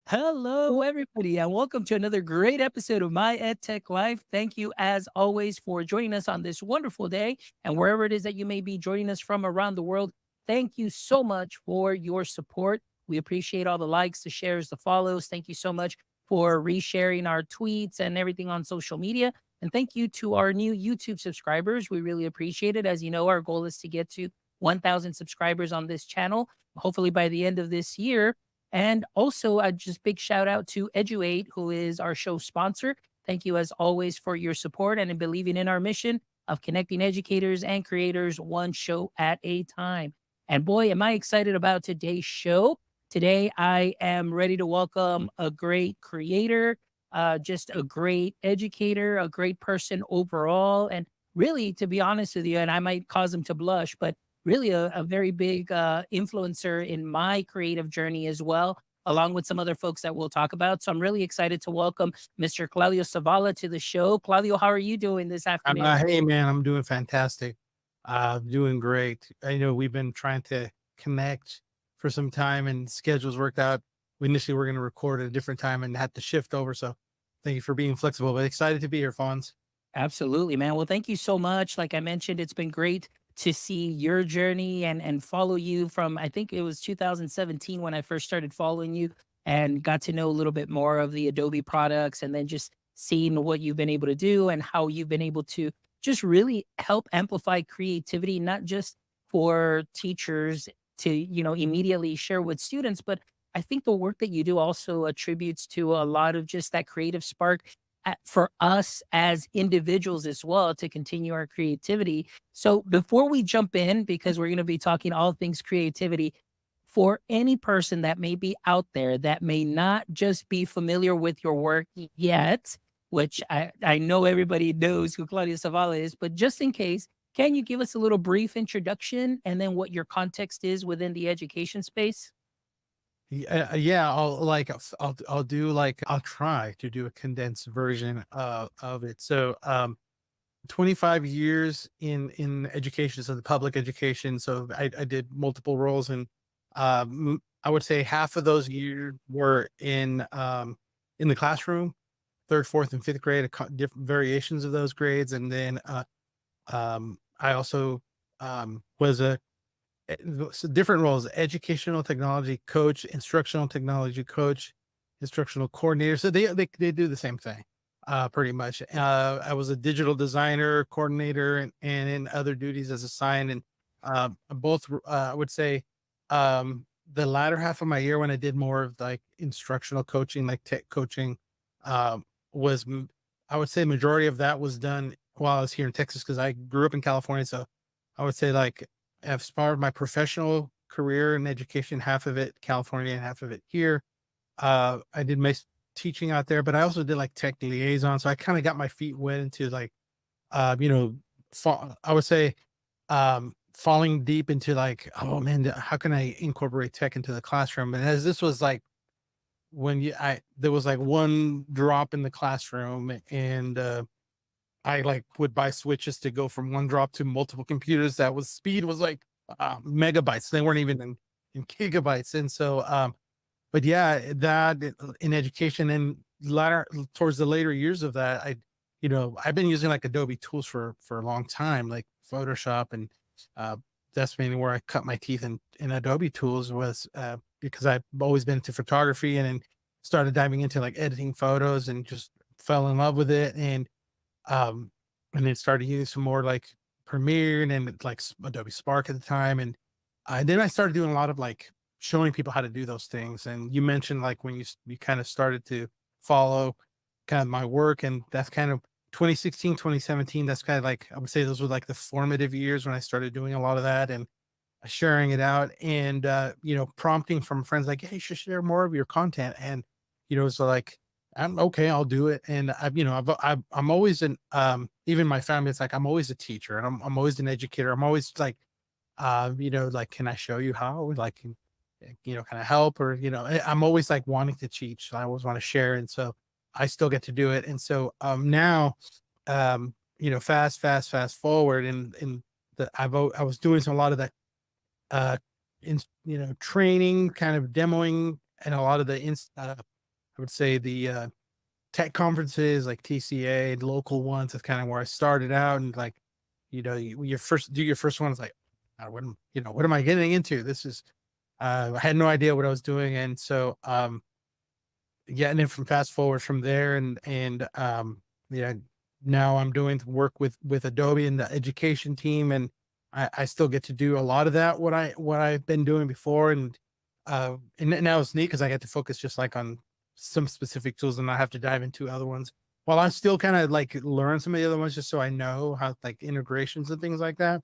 Hello, everybody, and welcome to another great episode of My Edtech Life. Thank you, as always, for joining us on this wonderful day. And wherever it is that you may be joining us from around the world, thank you so much for your support. We appreciate all the likes, the shares, the follows. Thank you so much for resharing our tweets and everything on social media. And thank you to our new YouTube subscribers. We really appreciate it. As you know, our goal is to get to 1,000 subscribers on this channel, hopefully by the end of this year. And also, a just big shout out to Edu8, who is our show sponsor. Thank you, as always, for your support and in believing in our mission of connecting educators and creators one show at a time. And boy, am I excited about today's show. Today, I am ready to welcome a great creator, just a great educator, a great person overall. And really, to be honest with you, and I might cause him to blush, but really a very big influencer in my creative journey as well, along with some other folks that we'll talk about. So I'm really excited to welcome Mr. Claudio Zavala to the show. Claudio, how are you doing this afternoon? Hey man, I'm doing fantastic. Doing great. I know we've been trying to connect for some time and schedules worked out. We initially were going to record at a different time and had to shift over. So thank you for being flexible, but excited to be here, Fonz. Absolutely, man. Well, thank you so much. Like I mentioned, it's been great to see your journey and follow you from, I think it was 2017 when I first started following you and got to know a little bit more of the Adobe products, and then just seeing what you've been able to do and how you've been able to just really help amplify creativity, not just for teachers to, immediately share with students, but I think the work that you do also attributes to a lot of just that creative spark for us as individuals as well to continue our creativity. So before we jump in, because we're going to be talking all things creativity, for any person that may be out there that may not just be familiar with your work yet, which I know everybody knows who Claudia Zavala is, but just in case, can you give us a little brief introduction and then what your context is within the education space? Yeah, I'll do I'll try to do a condensed version of it. So 25 years in education, so the public education. So I did multiple roles, and I would say half of those years were in the classroom, third, fourth, and fifth grade, different variations of those grades, and then I also was so different roles: educational technology coach, instructional technology coach, instructional coordinator. So they do the same thing, pretty much. I was a digital designer, coordinator, and in other duties as assigned. And both, I would say, the latter half of my year when I did more of like instructional coaching, like tech coaching, was I would say majority of that was done while I was here in Texas because I grew up in California. So I would say like as part of my professional career in education, half of it California and half of it here. I did my teaching out there, but I also did like tech liaison. So I kind of got my feet wet into like, you know, I would say, falling deep into like, oh man, how can I incorporate tech into the classroom? And as this was like there was like one drop in the classroom, and I like would buy switches to go from one drop to multiple computers. That was speed was like megabytes. They weren't even in gigabytes. And so, but yeah, in education and latter towards the later years of that, I've been using like Adobe tools for a long time, like Photoshop, and that's mainly where I cut my teeth in Adobe tools was because I've always been into photography, and then started diving into like editing photos and just fell in love with it. Um, and then started using some more like Premiere and then like Adobe Spark at the time. And then I started doing a lot of like showing people how to do those things. And you mentioned like when you kind of started to follow kind of my work, and that's kind of 2016, 2017. That's kind of like, I would say those were like the formative years when I started doing a lot of that and sharing it out, and, prompting from friends like, hey, you should share more of your content. And, so like, I'm okay, I'll do it. And I'm always even my family, it's like, I'm always a teacher, and I'm always an educator. I'm always like, like, can I show you how, like, can I help? Or, I'm always like wanting to teach. I always want to share. And so I still get to do it. And so, now, fast forward, and I was doing a lot of that in training, kind of demoing, and a lot of the I would say the tech conferences like TCA, the local ones. That's kind of where I started out. And like, when you first do your first one, it's like, what am I getting into? This is, I had no idea what I was doing. And so, yeah, and then from fast forward from there yeah, now I'm doing work with Adobe and the education team, and I still get to do a lot of that what I've been doing before, and now it's neat because I get to focus just like on some specific tools and not have to dive into other ones. While I still kind of like learn some of the other ones just so I know how like integrations and things like that.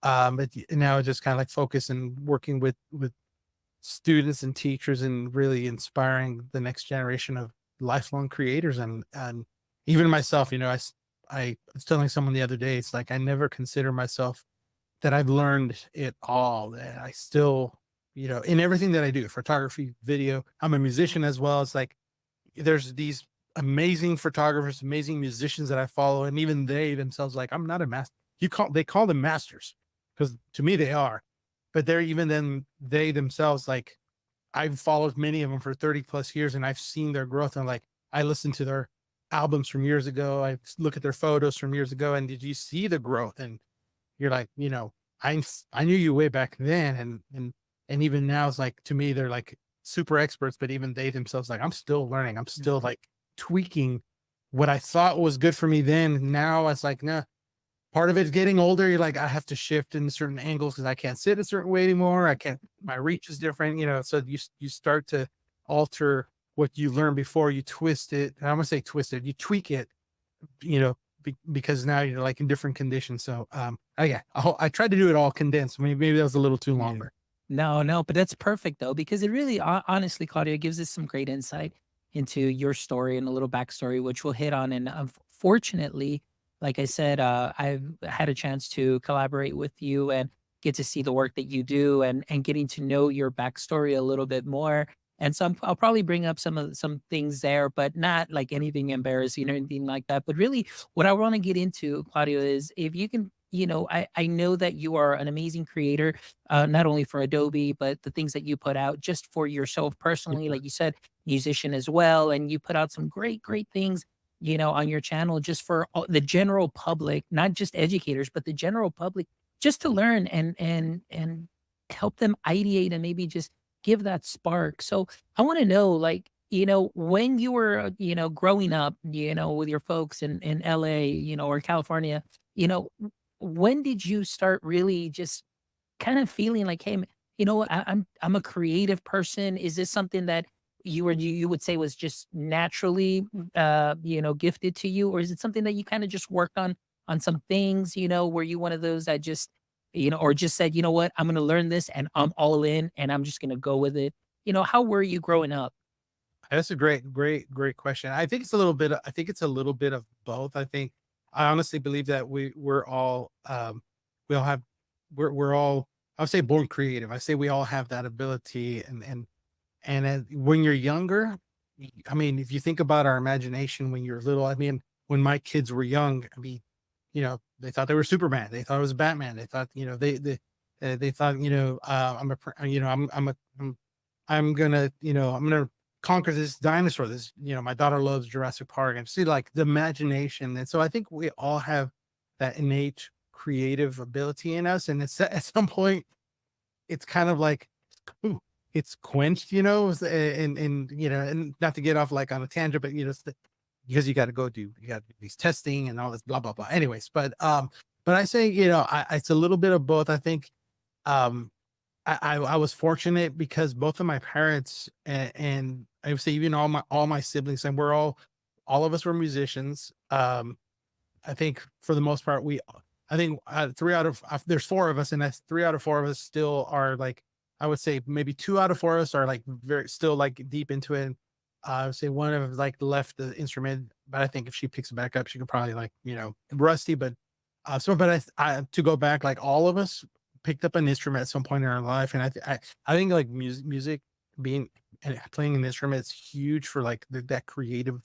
Now I just kind of like focus and working with students and teachers and really inspiring the next generation of lifelong creators and even myself, I was telling someone the other day, it's like I never consider myself that I've learned it all. That I still, in everything that I do, photography, video, I'm a musician as well. It's like there's these amazing photographers, amazing musicians that I follow, and even they themselves, like, I'm not a master. They call them masters because to me they are, but they're even then they themselves, like, I've followed many of them for 30 plus years and I've seen their growth. And like, I listened to their albums from years ago. I look at their photos from years ago. And did you see the growth? And you're like, I knew you way back then. And even now it's like, to me, they're like super experts, but even they themselves, like, I'm still learning. I'm still like tweaking what I thought was good for me then. Now it's like, nah, part of it's getting older. You're like, I have to shift in certain angles because I can't sit a certain way anymore. I can't, my reach is different, so you start to alter what you learned before. You twist it. I'm gonna say twist it. You tweak it, because now you're like in different conditions. So, yeah, I tried to do it all condensed. Maybe that was a little too Yeah. longer. No, no, but that's perfect though, because it really, honestly, Claudia, gives us some great insight into your story and a little backstory, which we'll hit on. And unfortunately, like I said, I've had a chance to collaborate with you and get to see the work that you do, and getting to know your backstory a little bit more. And so I'll probably bring up some things there, but not like anything embarrassing or anything like that. But really, what I want to get into, Claudio, is if you can, I know that you are an amazing creator, not only for Adobe, but the things that you put out just for yourself personally. Yeah. Like you said, musician as well. And you put out some great, great things, on your channel just for the general public, not just educators, but the general public, just to learn and help them ideate and maybe just give that spark. So I want to know, like, when you were, growing up, with your folks in LA, or California, you know, when did you start really just kind of feeling like, "Hey, you know what? I'm a creative person." Is this something that you would say was just naturally, gifted to you, or is it something that you kind of just worked on some things? Were you one of those that just, or just said, "You know what? I'm going to learn this, and I'm all in, and I'm just going to go with it." How were you growing up? That's a great question. I think it's a little bit of both. I honestly believe that we all have, we're all, I would say born creative. I say we all have that ability. When you're younger, I mean, if you think about our imagination when you're little, I mean, when my kids were young, I mean, they thought they were Superman. They thought it was Batman. They thought, they thought, I'm a, I'm gonna conquer this dinosaur. My daughter loves Jurassic Park, and see like the imagination. And so I think we all have that innate creative ability in us. And it's at some point, it's kind of like, ooh, it's quenched, and not to get off like on a tangent, but because you got to you got to do these testing and all this blah blah blah. Anyways, but I say, it's a little bit of both. I think, um, I was fortunate because both of my parents and I would say even all my siblings, and all of us were musicians. I think for the most part, I think three out of there's four of us, and that's three out of four of us still are like, I would say maybe two out of four of us are like very still like deep into it. I would say one of us like left the instrument, but I think if she picks it back up, she could probably like, rusty. But to go back, like all of us picked up an instrument at some point in our life, and I think like music being and playing an instrument is huge for like that creative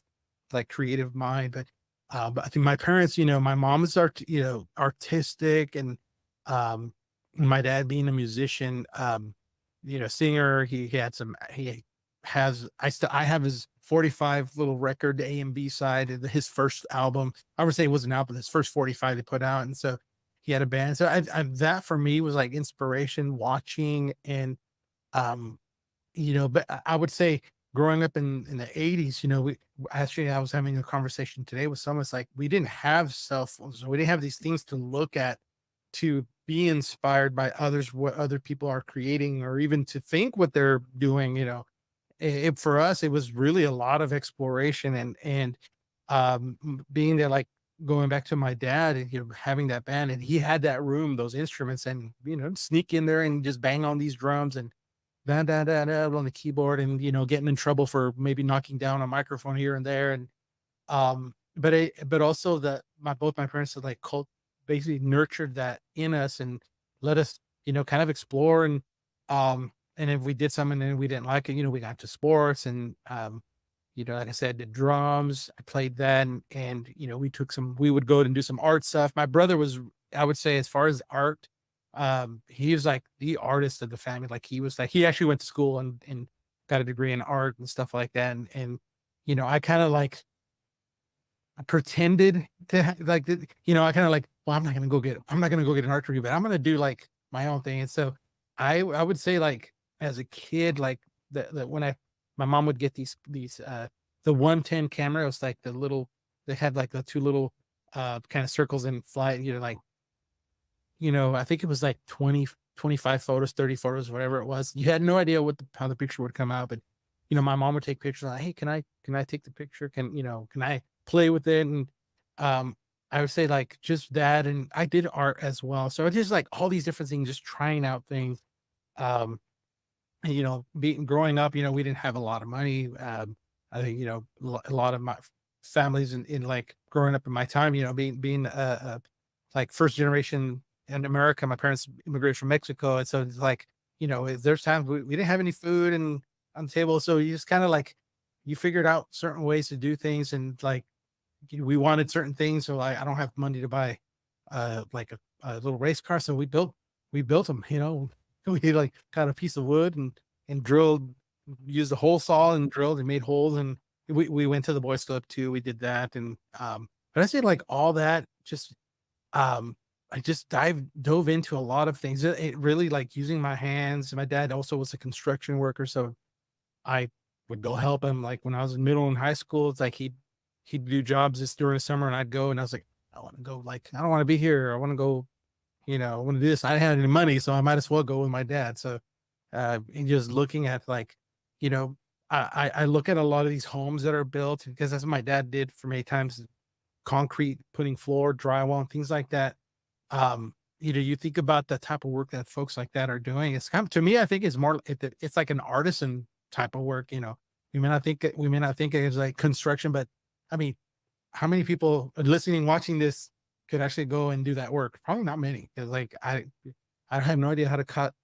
mind. But I think my parents, my mom is artistic, and my dad being a musician, singer. He had some. He has. I have his 45 little record, A and B side of his first album. I would say it was an album, his first 45 they put out. And so he had a band. So that for me was like inspiration watching. And, um, but I would say growing up in the 80s, actually, I was having a conversation today with someone. It's like, we didn't have cell phones. So we didn't have these things to look at, to be inspired by others, what other people are creating, or even to think what they're doing. For us, it was really a lot of exploration, and being there, like going back to my dad, and having that band, and he had that room, those instruments, and sneak in there and just bang on these drums and da da da da on the keyboard, and getting in trouble for maybe knocking down a microphone here and there. And but also that both my parents had like basically nurtured that in us and let us kind of explore. And if we did something and we didn't like it, we got to sports. And like I said, the drums, I played that. And we would go and do some art stuff. My brother was, I would say, as far as art, he was like the artist of the family. Like he actually went to school and got a degree in art and stuff like that. And I kind of like, I pretended to I kind of like, well, I'm not going to go get an art degree, but I'm going to do like my own thing. And so I would say, like, as a kid, like when my mom would get these, the 110 camera, it was like they had like the two little, kind of circles in flight, like, I think it was like 20, 25 photos, 30 photos, whatever it was. You had no idea how the picture would come out, but my mom would take pictures like, hey, can I take the picture? Can I play with it? And, I would say like just that. And I did art as well. So it's just like all these different things, just trying out things. Um, growing up, we didn't have a lot of money. I think, a lot of my families in like growing up in my time, being like first generation in America, my parents immigrated from Mexico. And so it's like, there's times we didn't have any food and on the table. So you just kind of like, you figured out certain ways to do things. And like, we wanted certain things. So I don't have money to buy, like a little race car. So we built them, we like got a piece of wood and drilled, used the hole saw and drilled and made holes. And we went to the Boys Club too. We did that. And, but I say like all that just, I just dove into a lot of things. It really like using my hands. My dad also was a construction worker. So I would go help him. Like when I was in middle and high school, it's like he'd do jobs just during the summer, and I'd go, and I was like, I want to go, like, I don't want to be here. I want to go, I want to do this. I didn't have any money, so I might as well go with my dad. So, and just looking at like, I look at a lot of these homes that are built, because that's what my dad did for many times, concrete, putting floor, drywall, and things like that. You think about the type of work that folks like that are doing. It's kind of, to me, I think it's like an artisan type of work. We may not think it's like construction, but I mean, how many people listening, watching this could actually go and do that work? Probably not many. 'Cause like I have no idea how to cut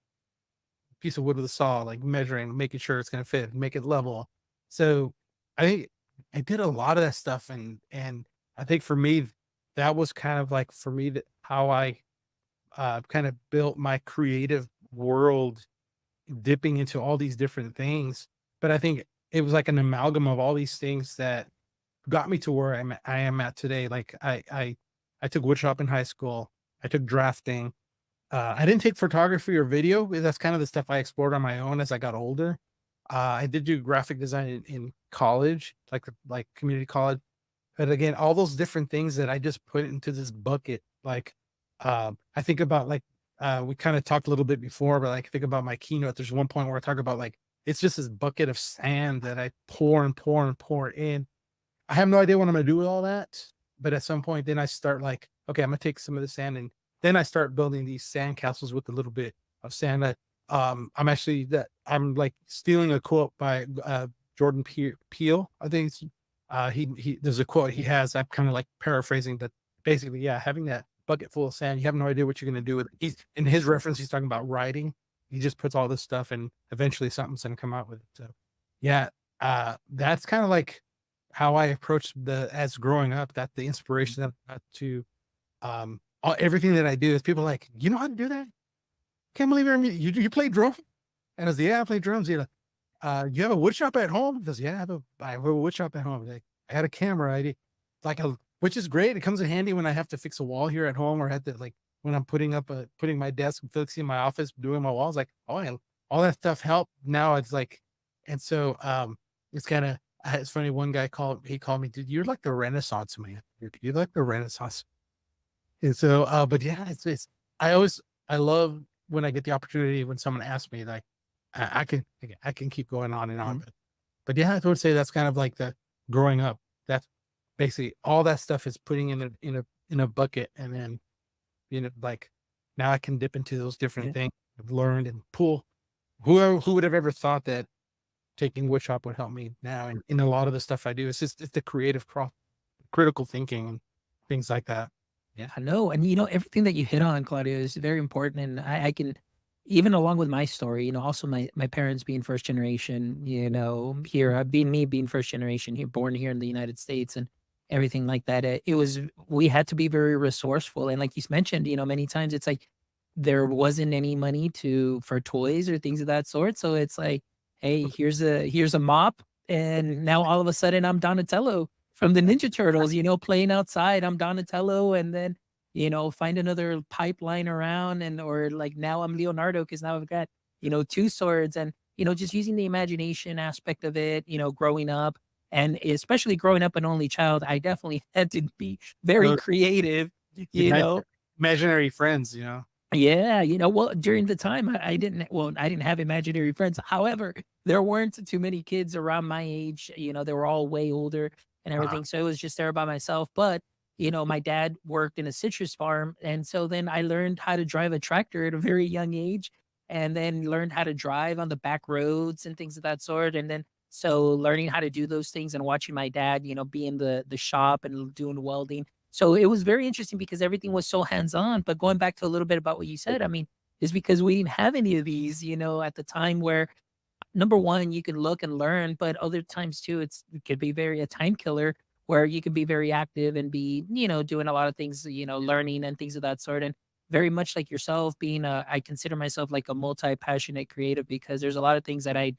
a piece of wood with a saw, like measuring, making sure it's going to fit, make it level. So I think I did a lot of that stuff, and I think for me, that was kind of like for me how I kind of built my creative world, dipping into all these different things. But I think it was like an amalgam of all these things that got me to where I am at today. Like I took woodshop in high school. I took drafting. I didn't take photography or video. That's kind of the stuff I explored on my own as I got older. I did do graphic design in college, like community college. But again, all those different things that I just put into this bucket. Like, I think about like, we kind of talked a little bit before, but like think about my keynote. There's one point where I talk about like, it's just this bucket of sand that I pour and pour and pour in. I have no idea what I'm going to do with all that. But at some point, then I start like, okay, I'm going to take some of the sand, and then I start building these sand castles with a little bit of sand. I'm like stealing a quote by, Jordan Peele. I think it's, there's a quote he has. I'm kind of like paraphrasing, but basically, yeah, having that bucket full of sand, you have no idea what you're going to do with it. In his reference, he's talking about writing. He just puts all this stuff, and eventually something's going to come out with it. So yeah, that's kind of like how I approached as growing up, that the inspiration that I got to, everything that I do is people are like, you know how to do that? Can't believe you play drum. And I was like, yeah, I play drums. you have a wood shop at home? He goes, yeah, I have a wood shop at home. Like, I had a camera. Like which is great. It comes in handy when I have to fix a wall here at home, or had to, like, when I'm putting my desk and fixing my office, doing my walls, like, oh, and all that stuff helped. Now it's like, and so, it's kind of, it's funny. One guy he called me, dude, you're like the Renaissance man. You're like the Renaissance. And so, but yeah, I love when I get the opportunity, when someone asks me, like, I can keep going on and on. But yeah, I would say that's kind of like the growing up. That's basically all that stuff is putting in a bucket, and then, like, now I can dip into those different things I've learned and pull. Who would have ever thought that taking woodshop would help me now in a lot of the stuff I do? It's the critical thinking and things like that. Yeah, no, and everything that you hit on, Claudio, is very important. And I can, even along with my story, also my parents being first generation, here, being first generation here, born here in the United States, and everything like that. It was, we had to be very resourceful. And like you mentioned, many times it's like there wasn't any money for toys or things of that sort. So it's like, hey, here's a mop, and now all of a sudden I'm Donatello from the Ninja Turtles, playing outside. I'm Donatello, and then, find another pipeline around, or like now I'm Leonardo because now I've got, two swords, and, just using the imagination aspect of it, growing up, and especially growing up an only child, I definitely had to be very Those creative, you imag- know. imaginary friends. Yeah, well, during the time, I didn't have imaginary friends. However, there weren't too many kids around my age. They were all way older and Uh, everything. So it was just there by myself. But, my dad worked in a citrus farm. And so then I learned how to drive a tractor at a very young age, and then learned how to drive on the back roads and things of that sort. And then, so learning how to do those things and watching my dad, be in the shop and doing welding. So it was very interesting because everything was so hands-on. But going back to a little bit about what you said, I mean, is because we didn't have any of these, at the time, where number one, you can look and learn, but other times too, it could be very a time killer, where you can be very active and be, doing a lot of things, learning and things of that sort. And very much like yourself, I consider myself like a multi-passionate creative, because there's a lot of things that I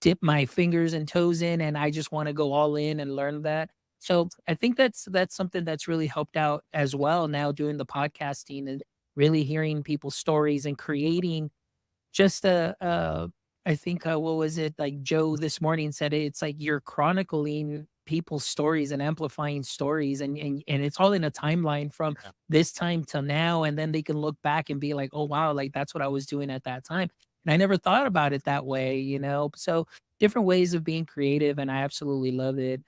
dip my fingers and toes in, and I just want to go all in and learn that. So I think that's something that's really helped out as well now, doing the podcasting and really hearing people's stories and creating just I think, what was it, like Joe this morning said, it's like you're chronicling people's stories and amplifying stories, and it's all in a timeline from yeah. this time till now, and then they can look back and be like, oh wow, like that's what I was doing at that time. And I never thought about it that way, so different ways of being creative, and I absolutely love it.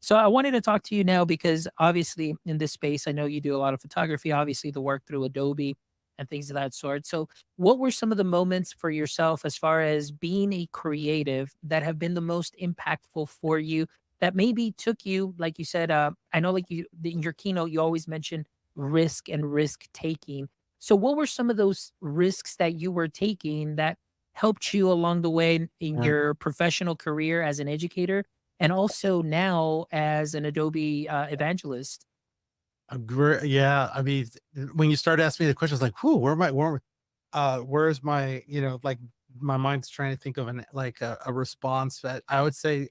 So I wanted to talk to you now because obviously in this space, I know you do a lot of photography, obviously the work through Adobe and things of that sort. So what were some of the moments for yourself as far as being a creative that have been the most impactful for you, that maybe took you, like you said, I know, like in your keynote, you always mention risk and risk taking. So what were some of those risks that you were taking that helped you along the way in Yeah. your professional career as an educator, and also now as an Adobe evangelist? Yeah. I mean, when you start asking me the questions, like, whoo, where's my, like, my mind's trying to think of like a response that I would say,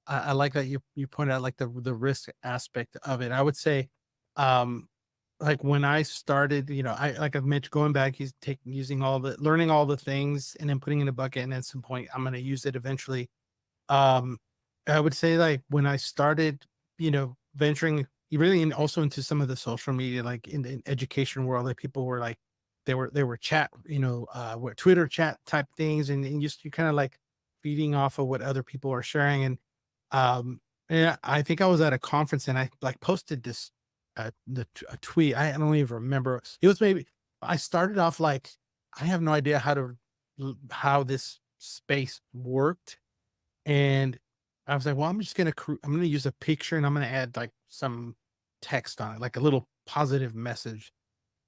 I like that you pointed out, like, the risk aspect of it. I would say, um, like, when I started, like I mentioned, going back, learning all the things and then putting in a bucket, and at some point I'm going to use it eventually. Um, I would say, like, when I started, venturing really also into some of the social media, like in the education world, like, people were like, they were chat, what Twitter chat type things, and you kind of like feeding off of what other people are sharing. Um, and I think I was at a conference, and I, like, posted this, a tweet. I don't even remember. It was maybe, I started off like, I have no idea how this space worked, and I was like, well, I'm gonna use a picture, and I'm gonna add, like, some text on it, like a little positive message.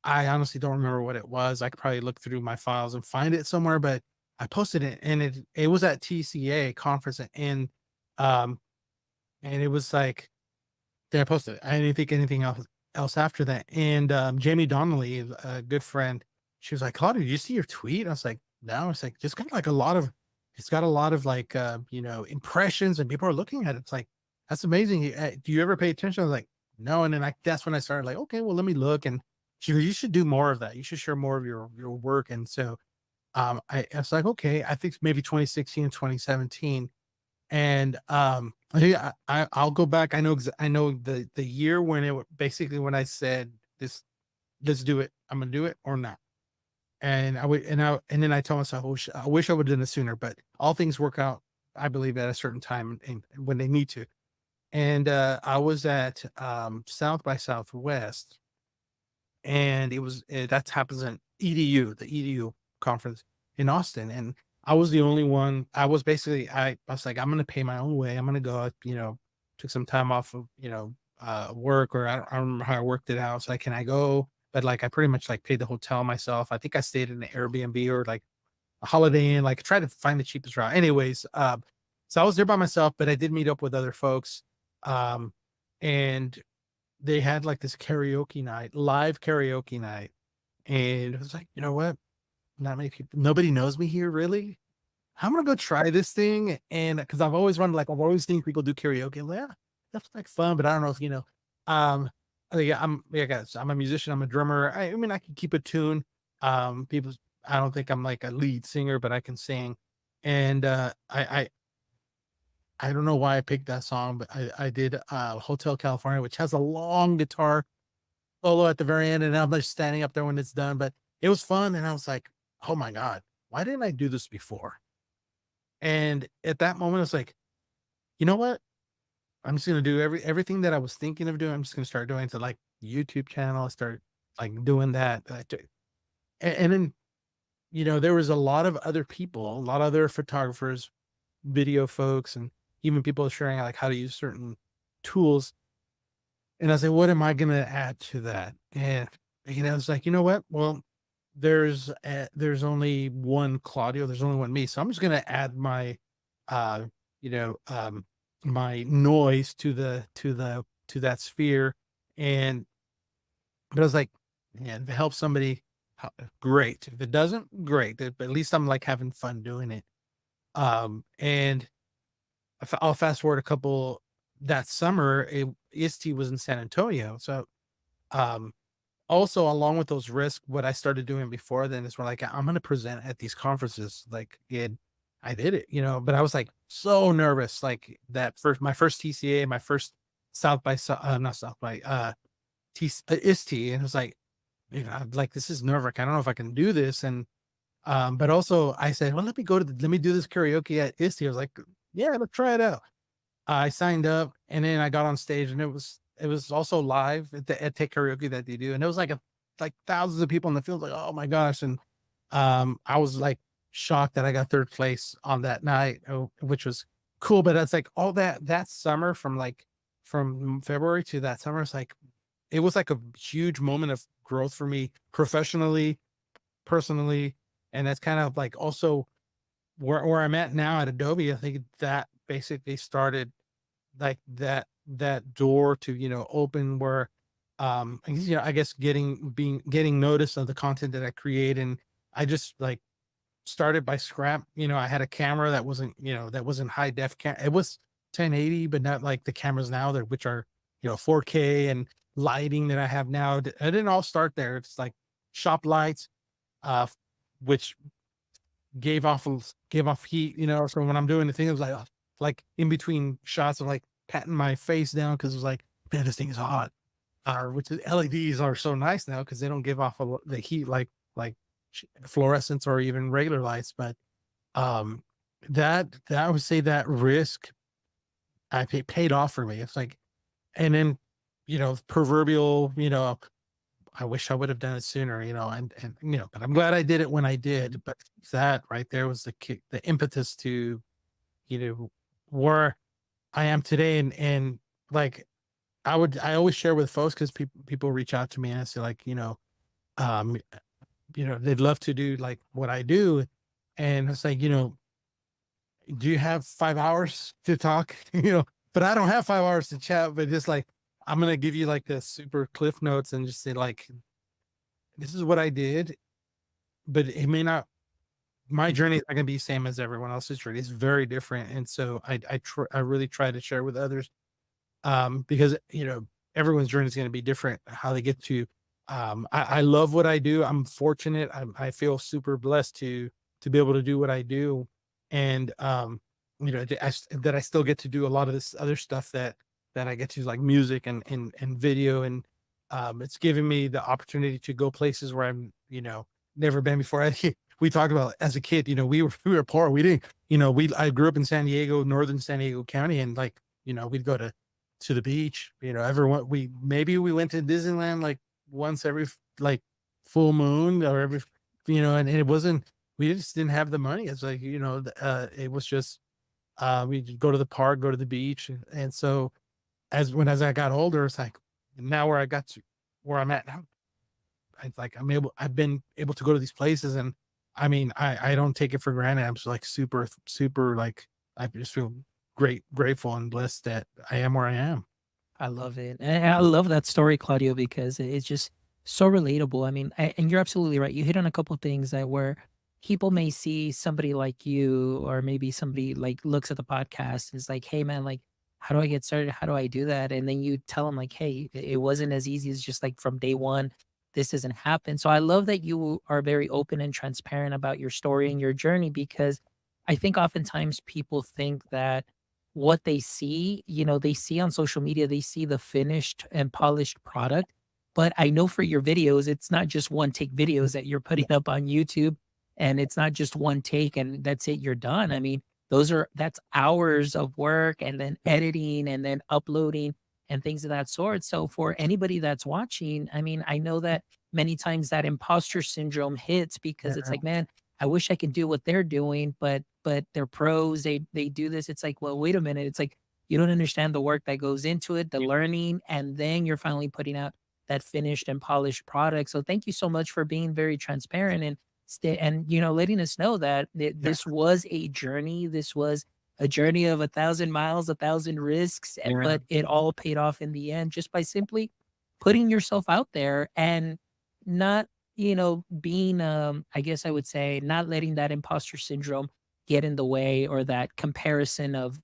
I honestly don't remember what it was. I could probably look through my files and find it somewhere, but I posted it, and it was at TCA conference, um, and it was like, then I posted it. I didn't think anything else after that. And Jamie Donnelly, a good friend, she was like, Claudia, did you see your tweet? I was like, no. It's like, just kind of like a lot of it's got a lot of like, impressions and people are looking at it. It's like, that's amazing. Do you ever pay attention? I was like, no. And then that's when I started like, okay, well, let me look. And she goes, you should do more of that. You should share more of your work. And so, I was like, okay, I think maybe 2016 and 2017. And, yeah, I'll go back. I know the year when basically when I said this, let's do it. I'm going to do it or not. And and then I told myself, I wish I would have done it sooner, but all things work out, I believe, at a certain time and when they need to. And, I was at, South by Southwest, and that happens in the EDU conference in Austin. And I was the only one. I was like, I'm going to pay my own way. I'm going to go, took some time off of, work, or I don't remember how I worked it out. So like, can I go? But like, I pretty much like paid the hotel myself. I think I stayed in an Airbnb or like a Holiday Inn, like try to find the cheapest route. Anyways, so I was there by myself, but I did meet up with other folks. Um, and they had like this karaoke night, live karaoke night. And it was like, you know what? Not many people, nobody knows me here really. I'm gonna go try this thing. And because I've always seen people do karaoke. I'm like, yeah, that's like fun, but I don't know if um yeah, guys, I'm a musician, I'm a drummer. I mean, I can keep a tune. People, I don't think I'm like a lead singer, but I can sing. And I don't know why I picked that song, but I did Hotel California, which has a long guitar solo at the very end, and I'm just standing up there when it's done. But it was fun, and I was like, "Oh my god, why didn't I do this before?" And at that moment, I was like, "You know what? I'm just gonna do everything that I was thinking of doing. I'm just gonna start doing to like YouTube channel. I start like doing that, and then there was a lot of other people, a lot of other photographers, video folks, and even people sharing like how to use certain tools. And I was like, what am I gonna add to that? And it's like, you know what? Well, there's only one Claudio, there's only one me. So I'm just gonna add uh, you know, um my noise to that sphere. And but I was like, man, if it helps somebody, great. If it doesn't, great. But at least I'm like having fun doing it. And I'll fast forward a couple that summer, ISTE was in San Antonio. So, um, also along with those risks, what I started doing before then is we're like, I'm going to present at these conferences. Like I did it, but I was like so nervous. Like my first TCA, my first not South by, ISTE. And it was like, I'm like, this is nerve wracking. I don't know if I can do this. And, but also I said, well, let me do this karaoke at ISTE. I was like, yeah, let's try it out. I signed up, and then I got on stage, and it was also live at the EdTech karaoke that they do. And it was like thousands of people in the field, like, oh my gosh. And I was like shocked that I got third place on that night, which was cool. But that's like all that summer from February to that summer, it was like a huge moment of growth for me professionally, personally. And that's kind of like also where I'm at now at Adobe. I think that basically started like that door to, open where, I guess getting notice of the content that I create. And I just like started by scrap. I had a camera that wasn't high def it was 1080, but not like the cameras now which are, 4K, and lighting that I have now. I didn't all start there. It's like shop lights, which gave off heat, so when I'm doing the thing, it was like in between shots of like patting my face down because it was like, man, this thing is hot. Which is LEDs are so nice now because they don't give off the heat like fluorescence or even regular lights. But um that I would say that risk paid off for me. It's like, and then proverbial, I wish I would have done it sooner, but I'm glad I did it when I did. But that right there was the impetus to, you know, where I am today. And like, I always share with folks because people reach out to me and say like, um, they'd love to do like what I do. And it's like, do you have 5 hours to talk? But I don't have 5 hours to chat, but just like, I'm going to give you like the super cliff notes and just say like, this is what I did, but it may not my journey is not gonna be the same as everyone else's journey. It's very different. And so I really try to share with others, because, everyone's journey is gonna be different, how they get to, I love what I do. I'm fortunate. I feel super blessed to be able to do what I do. And, that I still get to do a lot of this other stuff that I get to, like music and video. And, it's giving me the opportunity to go places where I'm, never been before. We talked about as a kid, we were poor. We didn't, I grew up in San Diego, northern San Diego County, and like, we'd go to the beach, everyone, we went to Disneyland like once every like full moon or every, and it wasn't, we just didn't have the money. It's like, it was just, we'd go to the park, go to the beach. And so as I got older, it's like now where I got to where I'm at now, I've been able to go to these places. And I mean, I don't take it for granted. I'm just like super, super, like, I just feel grateful and blessed that I am where I am. I love it. And I love that story, Claudio, because it's just so relatable. I mean, and you're absolutely right. You hit on a couple things that where people may see somebody like you, or maybe somebody like looks at the podcast and is like, hey, man, like, how do I get started? How do I do that? And then you tell them, like, hey, it wasn't as easy as just like from day one, this doesn't happen. So I love that you are very open and transparent about your story and your journey, because I think oftentimes people think that what they see, they see on social media, they see the finished and polished product. But I know for your videos, it's not just one take videos that you're putting up on YouTube, and it's not just one take and that's it, you're done. I mean, that's hours of work, and then editing, and then uploading, and things of that sort. So for anybody that's watching, I mean, I know that many times that imposter syndrome hits, because it's Yeah. like, man, I wish I could do what they're doing, but they're pros. They do this. It's like, well, wait a minute. It's like you don't understand the work that goes into it, the learning, and then you're finally putting out that finished and polished product. So thank you so much for being very transparent and stay and letting us know that Yeah. this was a journey. This was a journey of 1,000 miles, 1,000 risks, Yeah. but it all paid off in the end just by simply putting yourself out there and not being, I guess I would say, not letting that imposter syndrome get in the way, or that comparison of,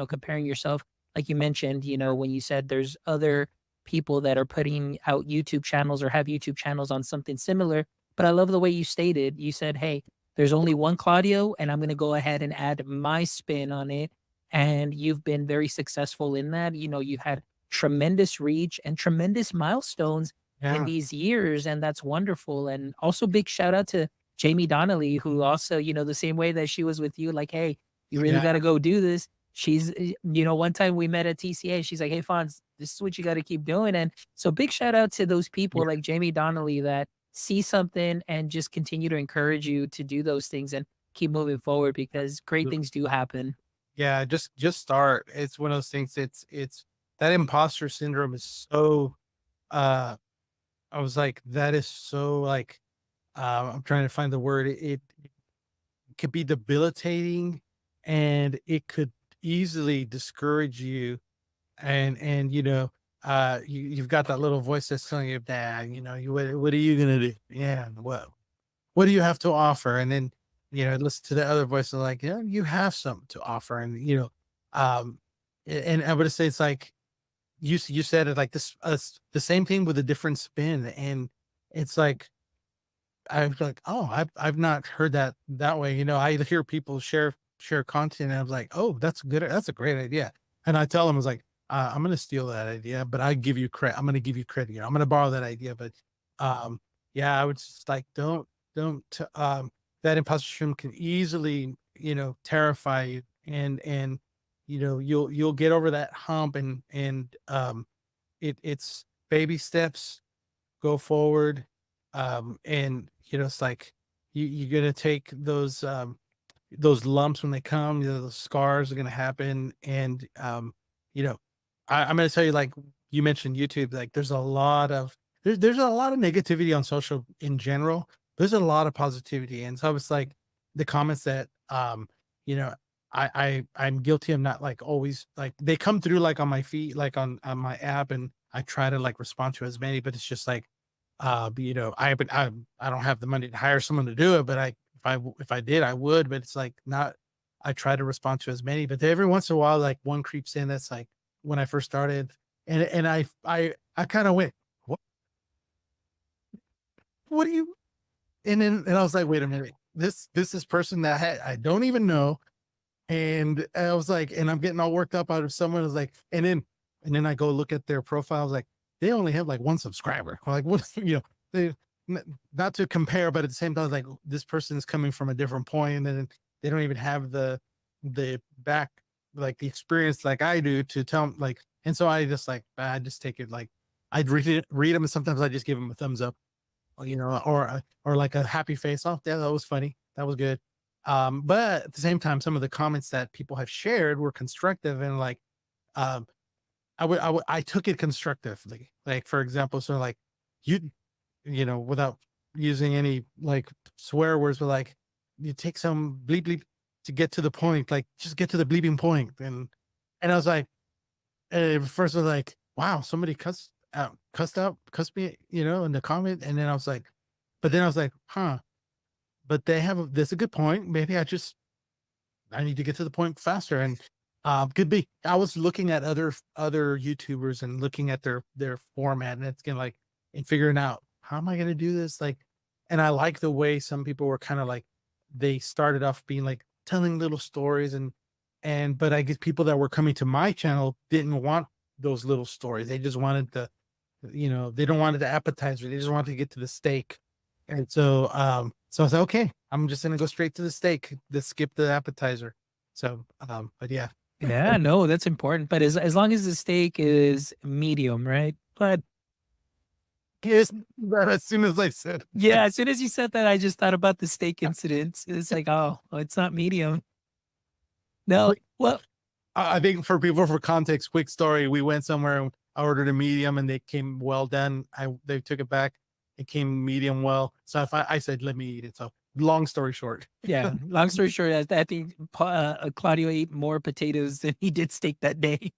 comparing yourself. Like you mentioned, when you said there's other people that are putting out YouTube channels or have YouTube channels on something similar. But I love the way you stated, you said, hey, there's only one Claudio, and I'm going to go ahead and add my spin on it. And you've been very successful in that. You've had tremendous reach and tremendous milestones in Yeah. these years, and that's wonderful. And also big shout out to Jamie Donnelly, who also, the same way that she was with you, like, hey, you really Yeah. got to go do this. She's, one time we met at TCA, she's like, hey, Fonz, this is what you got to keep doing. And so big shout out to those people like Jamie Donnelly that see something and just continue to encourage you to do those things and keep moving forward, because great Yeah. things do happen. Yeah, just start. It's one of those things. It's that imposter syndrome is so. Uh, I was like, that is so like. I'm trying to find the word. It could be debilitating, and it could easily discourage you. And you've got that little voice that's telling you, "Dad, what are you gonna do? Yeah, what do you have to offer?" And then, listen to the other voice and like, yeah, you have something to offer. And, um, and I would say it's like, you said it like this, the same thing with a different spin. And it's like, I was like, oh, I've not heard that way. I hear people share content, and I was like, oh, that's good. That's a great idea. And I tell them, I was like, I'm going to steal that idea, but I give you credit. I'm going to give you credit. I'm going to borrow that idea. But, um, yeah, I would just like, don't, that imposter syndrome can easily, terrify you. And, you'll get over that hump. And it's baby steps, go forward. And, it's like, you're going to take those lumps when they come, those scars are going to happen. And, you know, I'm going to tell you, like you mentioned YouTube, like there's a lot of negativity on social in general. There's a lot of positivity. And so it's like the comments that, you know, I'm guilty of not like always like they come through like on my feed, like on my app, and I try to like respond to as many, but it's just like, I don't have the money to hire someone to do it, but if I did, I would, but it's like not. I try to respond to as many, but every once in a while, like one creeps in. That's like when I first started, and I kind of went, what what do you? And I was like, wait a minute, this is person that I don't even know. And I was like, and I'm getting all worked up out of someone who's like, and then I go look at their profiles, like they only have like one subscriber. I'm like, what, they not to compare, but at the same time, like this person is coming from a different point, and then they don't even have the back, like the experience like I do to tell 'em, like, and so I just like, I just take it like I'd read them, and sometimes I just give them a thumbs up, or like a happy face. Oh, yeah, that was funny. That was good. But at the same time, some of the comments that people have shared were constructive, and like, um, I took it constructively. Like, for example, so like you, without using any like swear words, but like you take some bleep bleep to get to the point, like just get to the bleeping point. And I was like, first I was like, wow, somebody cussed me, in the comment. And then I was like, but then I was like, huh, but that's a good point. Maybe I need to get to the point faster. And could be I was looking at other YouTubers and looking at their format, and it's gonna like and figuring out how am I gonna do this? Like, and I like the way some people were kind of like they started off being like telling little stories, and but I guess people that were coming to my channel didn't want those little stories. They just wanted they don't want the appetizer. They just wanted to get to the steak. And so I was like, okay, I'm just gonna go straight to the steak. Let's skip the appetizer. So, but yeah, Yeah, no, that's important. But as long as the steak is medium, right? But yes, that as soon as I said, yeah, as soon as you said that, I just thought about the steak incident. It's like, oh, well, it's not medium. No, quick, well, I think for people for context, quick story. We went somewhere and I ordered a medium, and they came well done. They took it back. It came medium well. So if I said, let me eat it. So long story short. yeah. Long story short, I think Claudio ate more potatoes than he did steak that day.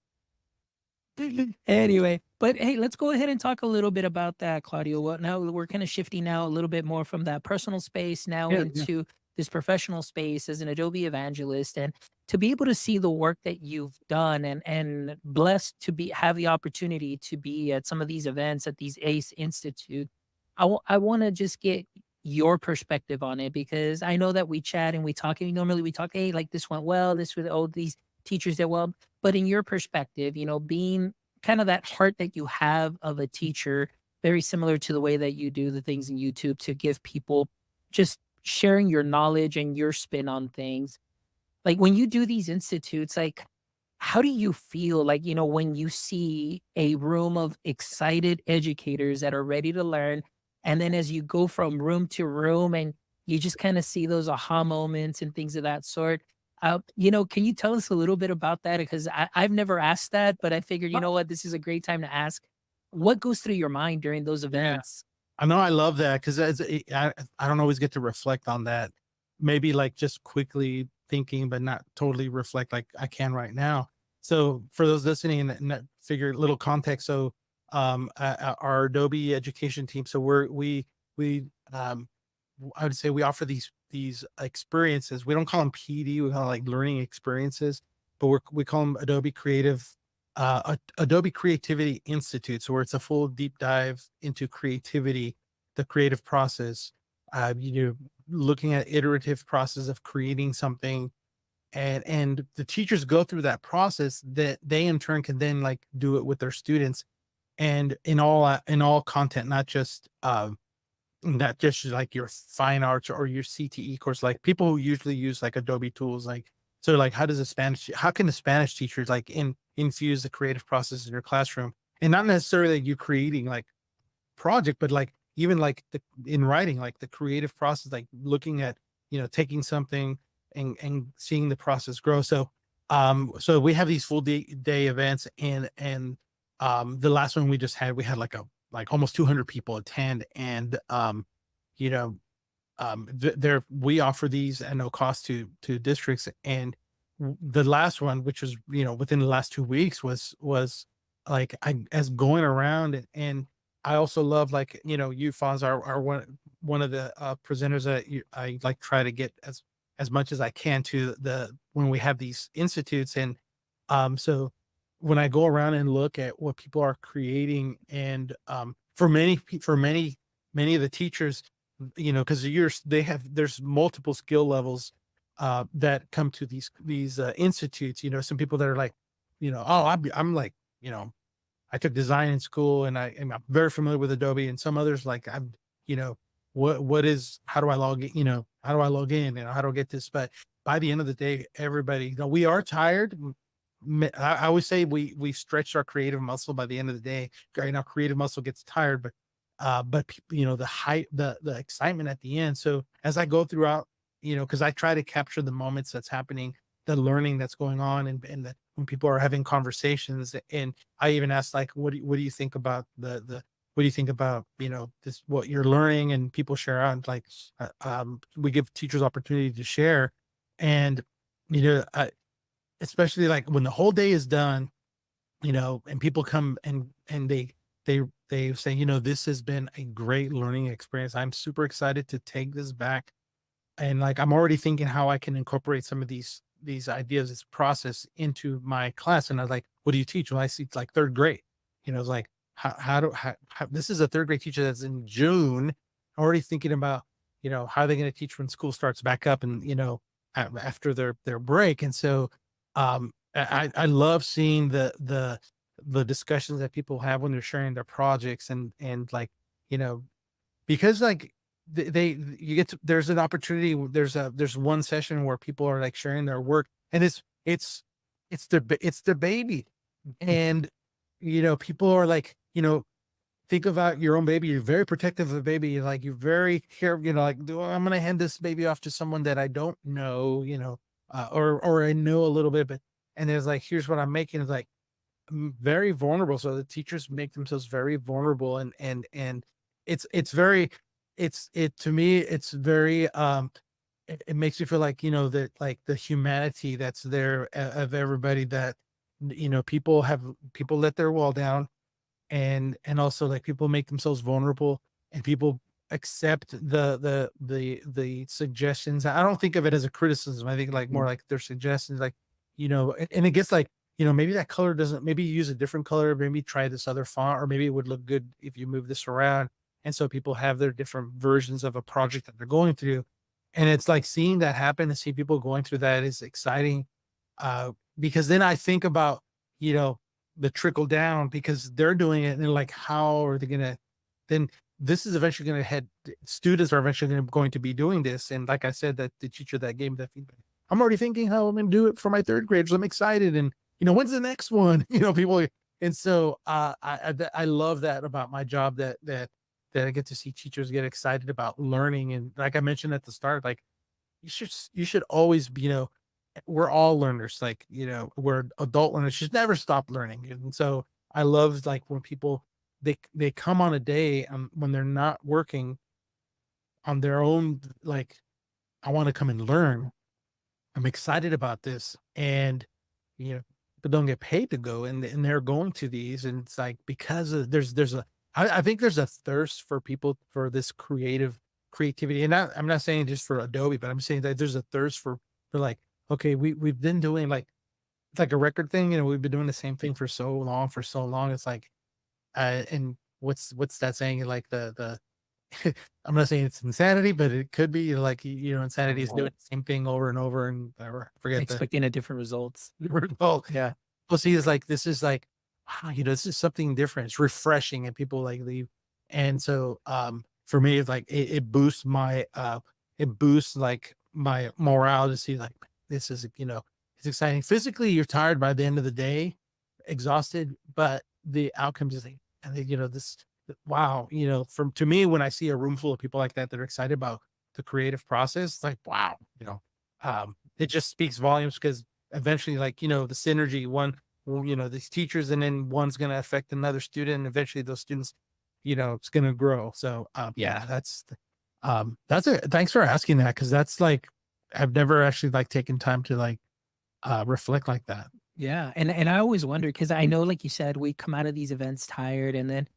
Anyway, but hey, let's go ahead and talk a little bit about that, Claudio. Well, now we're kind of shifting now a little bit more from that personal space now Yeah, yeah. into this professional space as an Adobe evangelist, and to be able to see the work that you've done, and blessed to be have the opportunity to be at some of these events at these ACE Institute. I want to just get your perspective on it, because I know that we chat and we talk, and normally we talk, hey, like this went well, this with all these teachers did well. But in your perspective, being kind of that heart that you have of a teacher, very similar to the way that you do the things in YouTube to give people just sharing your knowledge and your spin on things. Like when you do these institutes, like how do you feel like, when you see a room of excited educators that are ready to learn, and then as you go from room to room and you just kind of see those aha moments and things of that sort. Can you tell us a little bit about that? Because I've never asked that, but I figured, you know what, this is a great time to ask. What goes through your mind during those Yeah. events? I know I love that because I don't always get to reflect on that. Maybe like just quickly thinking, but not totally reflect like I can right now. So for those listening and that figure little context, so our Adobe education team, so we I would say we offer these experiences. We don't call them PD, we call them like learning experiences, but we call them Adobe Creativity Institutes, where it's a full deep dive into creativity, the creative process. Looking at iterative process of creating something, and the teachers go through that process that they in turn can then like do it with their students, and in all content, not just like your fine arts or your CTE course, like people who usually use like Adobe tools, like, so like how can the Spanish teachers like infuse the creative process in your classroom, and not necessarily you creating like project, but like even like in writing, like the creative process, like looking at, taking something and seeing the process grow. So we have these full day events, and the last one we just had, we had like almost 200 people attend, and you know there we offer these at no cost to districts. And the last one, which was, within the last 2 weeks, was like I as going around, and I also love, like, you Fonz are one. one of the presenters that I like try to get as much as I can to the when we have these institutes. And so when I go around and look at what people are creating, and for many of the teachers, because they have there's multiple skill levels that come to these institutes. Some people that are like, oh, I'm like, I took design in school, and I'm very familiar with Adobe, and some others like you know, what is, how do I log in, how do I log in, how do I get this? But by the end of the day, everybody, we are tired. I always say we stretched our creative muscle by the end of the day. Right now, creative muscle gets tired, but the height, the excitement at the end. So as I go throughout, because I try to capture the moments that's happening, the learning that's going on, and when people are having conversations. And I even asked, like, what do you think about what do you think about, this, what you're learning? And people share out, like, we give teachers opportunity to share. And, especially like when the whole day is done, and people come and they say, this has been a great learning experience. I'm super excited to take this back. And like, I'm already thinking how I can incorporate some of these ideas, this process into my class. And I was like, what do you teach? Well, I see it's like third grade. It's like, how this is a third grade teacher that's in June, already thinking about, how are they going to teach when school starts back up, and, after their break. And so, I love seeing the discussions that people have when they're sharing their projects, and like, you know, because like you get to, there's an opportunity, there's one session where people are like sharing their work, and it's their baby. And, people are like, think about your own baby. You're very protective of the baby. Like, you're very careful, like, I'm going to hand this baby off to someone that I don't know, or I know a little bit, but, and there's like, here's what I'm making. It's like, very vulnerable. So the teachers make themselves very vulnerable, and it's very, it to me, it's very, it makes you feel like, that like the humanity that's there, of everybody, that, people let their wall down, and also like people make themselves vulnerable, and people accept the suggestions. I don't think of it as a criticism. I think like more like their suggestions, like, and it gets like, maybe that color doesn't, maybe you use a different color, maybe try this other font, or maybe it would look good if you move this around. And so people have their different versions of a project that they're going through. And it's like seeing that happen, and see people going through that is exciting. Because then I think about, you know, the trickle down, because they're doing it, and they're like, how are they gonna, then this is eventually gonna head, students are eventually going to be doing this. And like I said, that the teacher that gave me that feedback, I'm already thinking how I'm gonna do it for my third graders. I'm excited. And, when's the next one? People. And so I love that about my job, that I get to see teachers get excited about learning. And like I mentioned at the start, like, you should always be, we're all learners. Like, we're adult learners, should never stop learning. And so I love, like, when people, they come on a day, when they're not working on their own, like, I want to come and learn. I'm excited about this. And, but don't get paid to go, and they're going to these. And it's like, because of, I think there's a thirst for people for this creativity. And I'm not saying just for Adobe, but I'm saying that there's a thirst for like, okay, we've been doing, like, it's like a record thing. We've been doing the same thing for so long. It's like, and what's that saying? Like the I'm not saying it's insanity, but it could be like, insanity is doing the same thing over and over, and whatever. Forget the Expecting a different results. result. Yeah. Well, see, it's like, this is like, wow, this is something different. It's refreshing, and people like leave. And so, for me, it's like, it boosts like my morale to see, like, this is, it's exciting. Physically, you're tired by the end of the day, exhausted, but the outcomes is like, and then, this, wow, from, to me, when I see a room full of people like that are excited about the creative process, it's like, wow, it just speaks volumes, because eventually, like, the synergy, one, well, these teachers, and then one's going to affect another student, and eventually those students, it's going to grow. So, yeah, that's it. Thanks for asking that. Cause that's like, I've never actually like taken time to like, reflect like that. Yeah. And I always wonder, because I know, like you said, we come out of these events tired, and then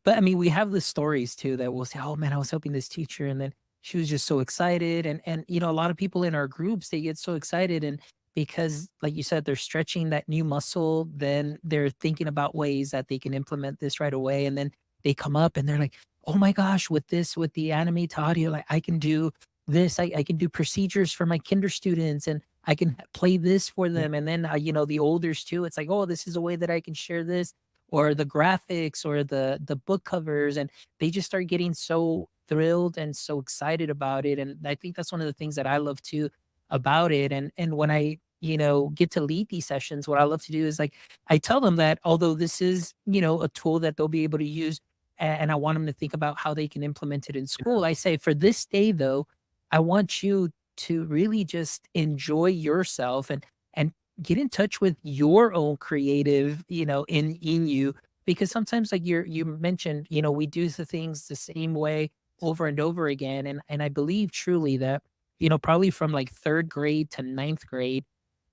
But I mean, we have the stories too that we'll say, "Oh man, I was helping this teacher, and then she was just so excited." And you know, a lot of people in our groups, they get so excited, and because, like you said, they're stretching that new muscle, then they're thinking about ways that they can implement this right away, and then they come up and they're like, "Oh my gosh, with this, with the anime to audio, like I can do this. I can do procedures for my kinder students, and I can play this for Yeah. them." And then you know, the olders too. It's like, "Oh, this is a way that I can share this." Or the graphics or the book covers, and they just start getting so thrilled and so excited about it. And I think that's one of the things that I love too about it. And when I, you know, get to lead these sessions, what I love to do is like I tell them that although this is, you know, a tool that they'll be able to use, and I want them to think about how they can implement it in school. I say for this day though, I want you to really just enjoy yourself and get in touch with your own creative, you know, in you, because sometimes like you mentioned, you know, we do the things the same way over and over again. And I believe truly that, you know, probably from like third grade to ninth grade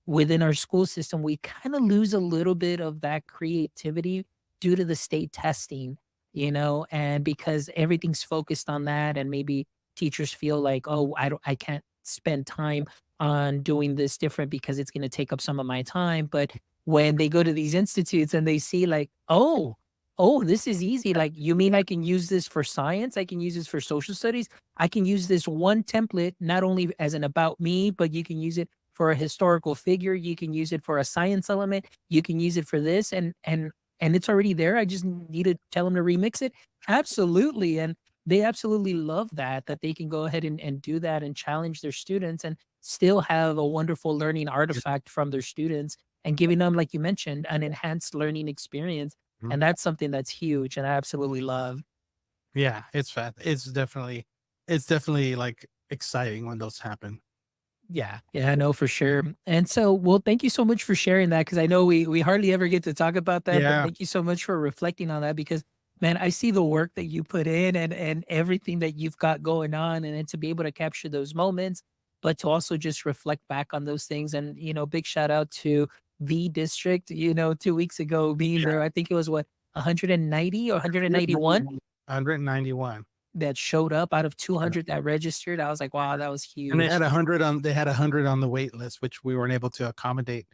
within our school system, we kind of lose a little bit of that creativity due to the state testing, you know, and because everything's focused on that, and maybe teachers feel like, oh, I can't spend time on doing this different because it's going to take up some of my time. But when they go to these institutes and they see like, oh, this is easy. Like, you mean I can use this for science? I can use this for social studies. I can use this one template, not only as an about me, but you can use it for a historical figure. You can use it for a science element. You can use it for this, and it's already there. I just need to tell them to remix it. Absolutely. And they absolutely love that they can go ahead and do that and challenge their students and still have a wonderful learning artifact from their students, and giving them, like you mentioned, an enhanced learning experience. Mhm. And that's something that's huge and I absolutely love. Yeah, it's fat. It's definitely like exciting when those happen. Yeah, yeah, I know for sure. And so, well, thank you so much for sharing that, because I know we hardly ever get to talk about that, but Yeah. thank you so much for reflecting on that, because man, I see the work that you put in and everything that you've got going on, and then to be able to capture those moments, but to also just reflect back on those things. And you know, big shout out to the district, you know, 2 weeks ago being Yeah. there. I think it was what, 190 or 191 191. that showed up out of Yeah. 200 that registered. I was like, wow, that was And huge. they had 100 on the wait list, which we weren't able to accommodate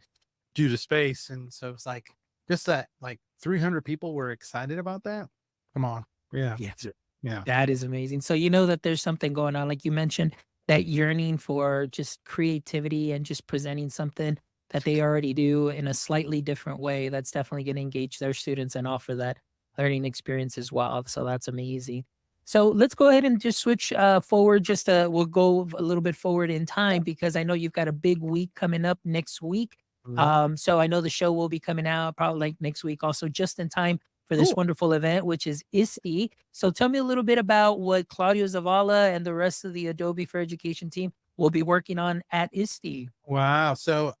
due to space. And so it's like just that like 300 people were excited about that. Come on. Yeah. Yeah. Yeah. That is amazing. So you know that there's something going on, like you mentioned, that yearning for just creativity and just presenting something that they already do in a slightly different way. That's definitely going to engage their students and offer that learning experience as well. So that's amazing. So let's go ahead and just switch forward. Just we'll go a little bit forward in time, because I know you've got a big week coming up next week. Mhm. So I know the show will be coming out probably like next week, also just in time for this Cool. wonderful event, which is ISTE. So tell me a little bit about what Claudio Zavala and the rest of the Adobe for Education team will be working on at ISTE. Wow. So,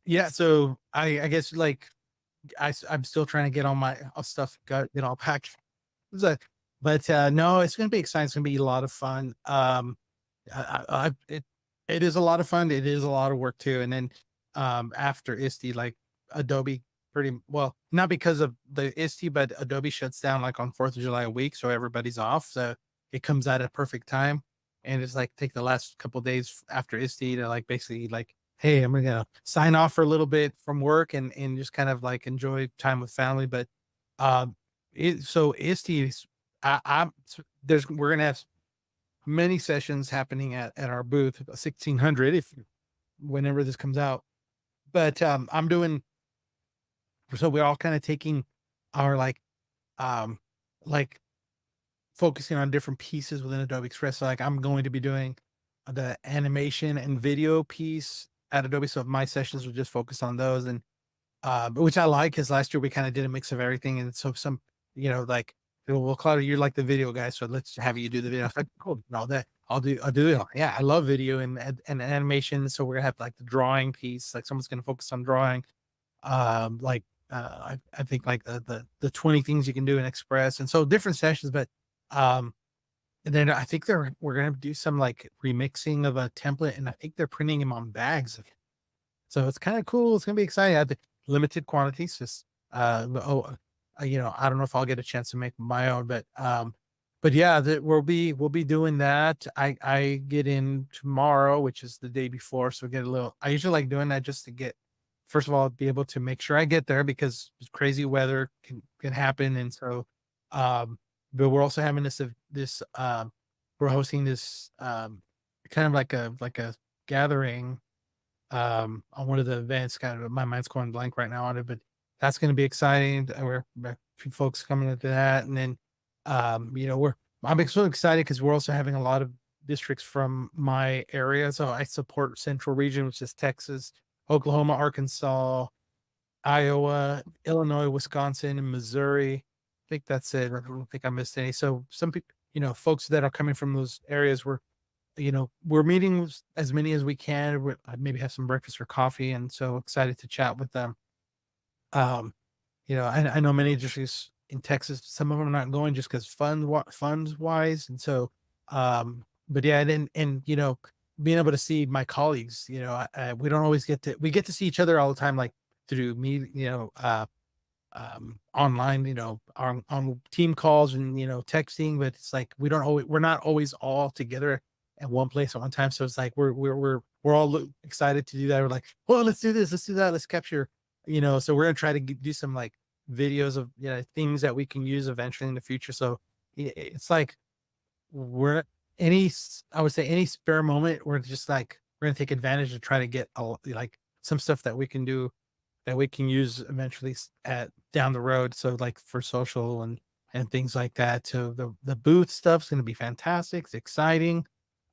yeah, so I guess like I'm still trying to get all my stuff, get all packed. So, but no, it's going to be exciting. It's going to be a lot of fun. It is a lot of fun. It is a lot of work too. And then after ISTE, like Adobe, pretty well, not because of the ISTE, but Adobe shuts down like on 4th of July a week, so everybody's off. So it comes at a perfect time, and it's like take the last couple days after ISTE to like basically like, hey, I'm gonna sign off for a little bit from work and just kind of like enjoy time with family. But so ISTE is, I'm there's we're gonna have many sessions happening at our booth, 1600, if whenever this comes out. But I'm doing so we're all kind of taking our um like focusing on different pieces within Adobe Express. So like I'm going to be doing the animation and video piece at Adobe. So my sessions will just focus on those, and which I like because last year we kind of did a mix of everything. And so some, like, well, Claudia, you're like the video guy, so let's have you do the video. I was like, cool, and all that. I'll do it. Yeah, I love video and animation. So we're gonna have like the drawing piece, like someone's gonna focus on drawing. Like I think like the 20 things you can do in Express, and so different sessions. But um, and then I think we're gonna do some like remixing of a template, and I think they're printing them on bags. So it's kind of cool. It's gonna be exciting. I have limited quantities, just I don't know if I'll get a chance to make my own, but yeah, that we'll be doing that. I get in tomorrow, which is the day before, so get a little. I usually like doing that just to get, first of all, be able to make sure I get there because crazy weather can happen, and so, um, but we're also having we're hosting this kind of like a gathering on one of the events. Kind of my mind's going blank right now on it, but that's going to be exciting. We're a few folks coming into that, and then I'm so excited because we're also having a lot of districts from my area. So I support Central Region, which is Texas, Oklahoma, Arkansas, Iowa, Illinois, Wisconsin, and Missouri. I think that's it. I don't think I missed any. So some people, folks that are coming from those areas, we're meeting with as many as we can. Maybe have some breakfast or coffee, and so excited to chat with them. Um, I know many districts in Texas, some of them are not going just because funds wise, and so, but yeah, and being able to see my colleagues, we don't always we get to see each other all the time, like through me, online, on team calls and texting, but it's like we're not always all together at one place at one time. So it's like we're all excited to do that. We're like, well, let's do this, let's do that, let's capture, so we're gonna try to do some like videos of things that we can use eventually in the future. So it's like we're I would say any spare moment, we're just like we're gonna take advantage to try to get like some stuff that we can do that we can use eventually at down the road. So like for social and things like that. So the booth stuff's going to be fantastic. It's exciting.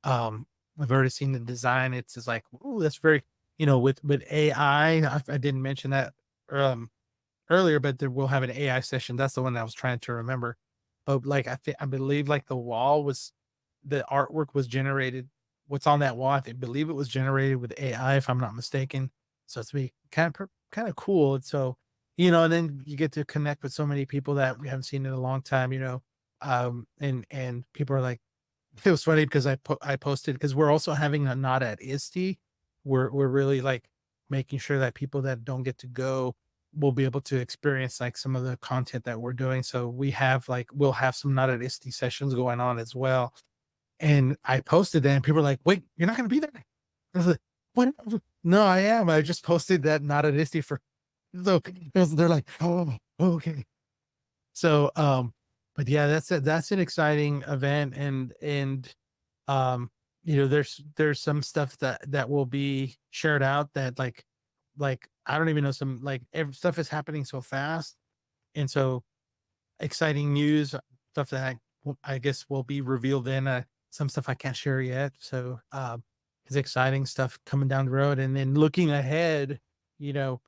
I've already seen the design. It's just like, oh, that's very, with AI. I didn't mention that um earlier, but we'll have an AI session. That's the one that I was trying to remember. But like I believe like the artwork was generated. What's on that wall? Believe it was generated with AI, if I'm not mistaken. So it's be kind of cool. And so, and then you get to connect with so many people that we haven't seen in a long time, and people are like, it was funny because I posted, because we're also having a not at ISTE. We're really like making sure that people that don't get to go will be able to experience like some of the content that we're doing. So we'll have some not at ISTE sessions going on as well. And I posted that and people are like, wait, you're not going to be there? I was like, what? No, I am. I just posted that not an ISTE for, so they're like, oh, okay. So, but yeah, that's an exciting event. And, there's some stuff that will be shared out that I don't even know, some like stuff is happening so fast. And so exciting news, stuff that I guess will be revealed in, some stuff I can't share yet. So, it's exciting stuff coming down the road. And then looking ahead, you know,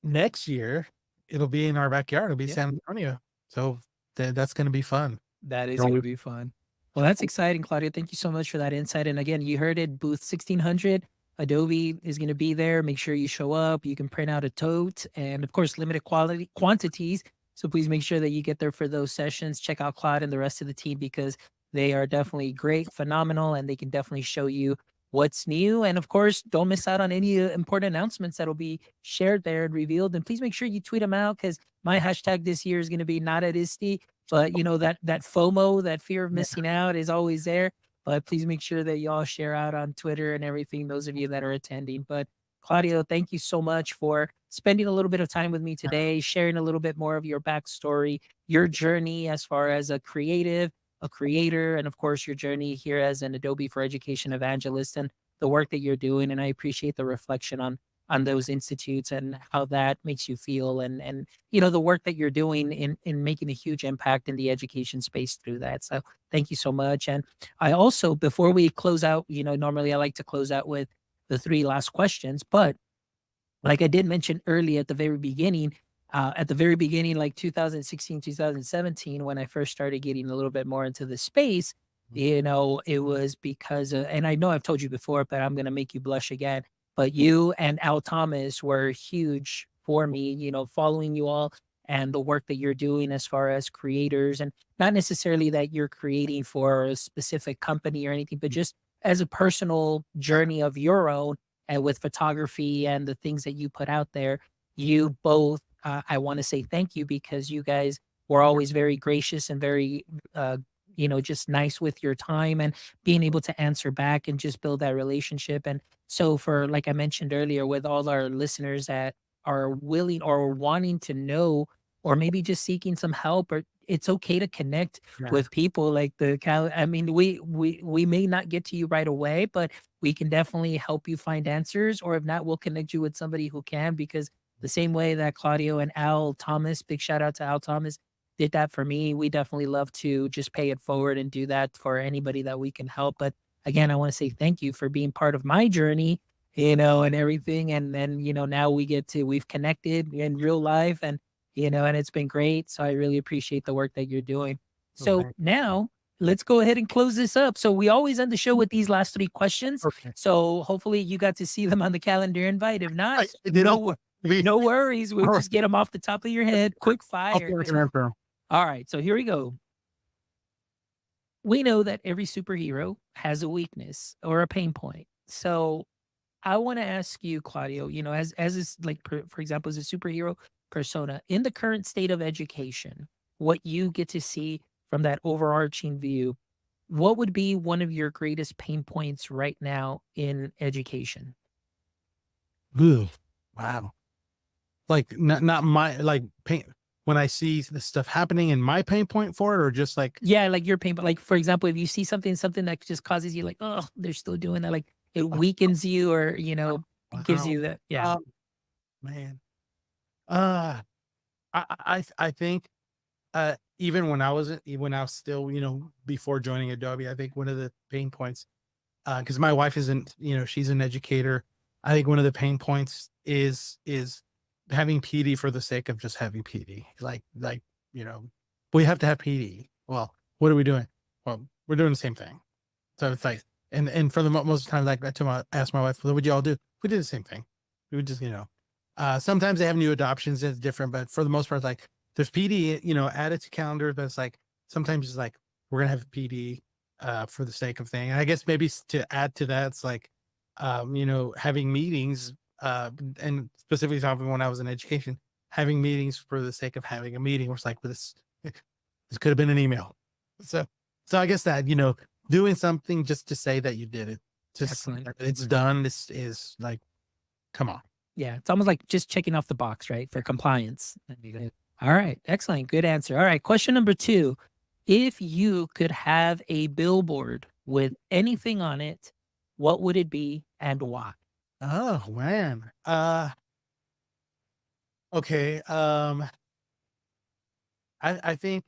next year, it'll be in our backyard. It'll be Yeah. San Antonio. So that's going to be fun. That is You gonna know, be fun. Well, that's exciting, Claudia. Thank you so much for that insight. And again, you heard it, booth 1600. Adobe is gonna be there. Make sure you show up. You can print out a tote, and of course, limited quality quantities. So please make sure that you get there for those sessions. Check out Claude and the rest of the team because they are definitely great, phenomenal, and they can definitely show you what's new. And of course, don't miss out on any important announcements that'll be shared there and revealed. And please make sure you tweet them out because my hashtag this year is going to be not at ISTE. But that FOMO, that fear of yeah. missing out is always there. But please make sure that y'all share out on Twitter and everything, those of you that are attending. But Claudio, thank you so much for spending a little bit of time with me today, sharing a little bit more of your backstory, your journey as far as a creative, a creator, and of course, your journey here as an Adobe for Education evangelist and the work that you're doing. And I appreciate the reflection on those institutes and how that makes you feel and the work that you're doing in making a huge impact in the education space through that. So thank you so much. And I also, before we close out, normally I like to close out with the three last questions, but like I did mention early at the very beginning, like 2016, 2017, when I first started getting a little bit more into the space, it was because and I know I've told you before, but I'm going to make you blush again. But you and Al Thomas were huge for me, following you all and the work that you're doing as far as creators, and not necessarily that you're creating for a specific company or anything, but just as a personal journey of your own and with photography and the things that you put out there. You both I want to say thank you because you guys were always very gracious and very, uh, just nice with your time and being able to answer back and just build that relationship. And so, for like I mentioned earlier, with all our listeners that are willing or wanting to know, or maybe just seeking some help, or it's okay to connect Yeah. with people like the Cal. I mean, we may not get to you right away, but we can definitely help you find answers, or if not, we'll connect you with somebody who can, because the same way that Claudio and Al Thomas, big shout out to Al Thomas, did that for me, we definitely love to just pay it forward and do that for anybody that we can help. But again, I want to say thank you for being part of my journey, and everything. And then, now we've connected in real life, and it's been great. So I really appreciate the work that you're doing. So Okay. now let's go ahead and close this up. So we always end the show with these last three questions. Okay. So hopefully you got to see them on the calendar invite. If not, I did no, all. We. no worries. We'll All right. just get them off the top of your head. Quick I'll fire. take an answer. All right. So here we go. We know that every superhero has a weakness or a pain point. So I want to ask you, Claudio, as is like, for example, as a superhero persona in the current state of education, what you get to see from that overarching view, what would be one of your greatest pain points right now in education? Ugh. Wow. Like not my like pain when I see the stuff happening in my pain point for it, or just like Yeah, like your pain, but like, for example, if you see something that just causes you like, oh, they're still doing that, like it oh, weakens you, or gives wow. you that. Yeah. Man. Uh I think even when when I was still, before joining Adobe, I think one of the pain points, because my wife isn't, she's an educator. I think one of the pain points is having PD for the sake of just having PD. Like, you know, we have to have PD. Well, what are we doing? Well, we're doing the same thing. So it's like, and for the most of the time, like I asked my wife, what would you all do? We did the same thing. We would just, sometimes they have new adoptions and it's different, but for the most part, like there's PD, added to calendar, but it's like, sometimes it's like, we're going to have PD, for the sake of thing. And I guess maybe to add to that, it's like, having meetings, and specifically talking when I was in education, having meetings for the sake of having a meeting, was like, this could have been an email. So, so I guess that, doing something just to say that you did it, just Excellent. it's done. This is like, come on. Yeah, it's almost like just checking off the box, right, for compliance. That'd be good. All right, excellent, good answer. All right, question number 2. If you could have a billboard with anything on it, what would it be and why? Oh man. Okay. I think,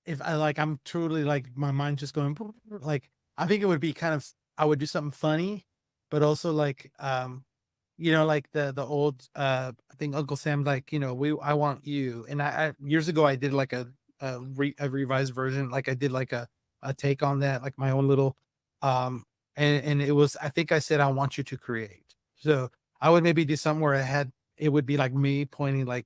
if I like, I'm truly like my mind just going like, I think it would be kind of, I would do something funny, but also like, like the old, I think Uncle Sam, like, I want you. And I years ago, I did like a revised version. Like I did like a take on that, like my own little, um, and it was, I think I said, I want you to create. So I would maybe do something where it would be like me pointing like,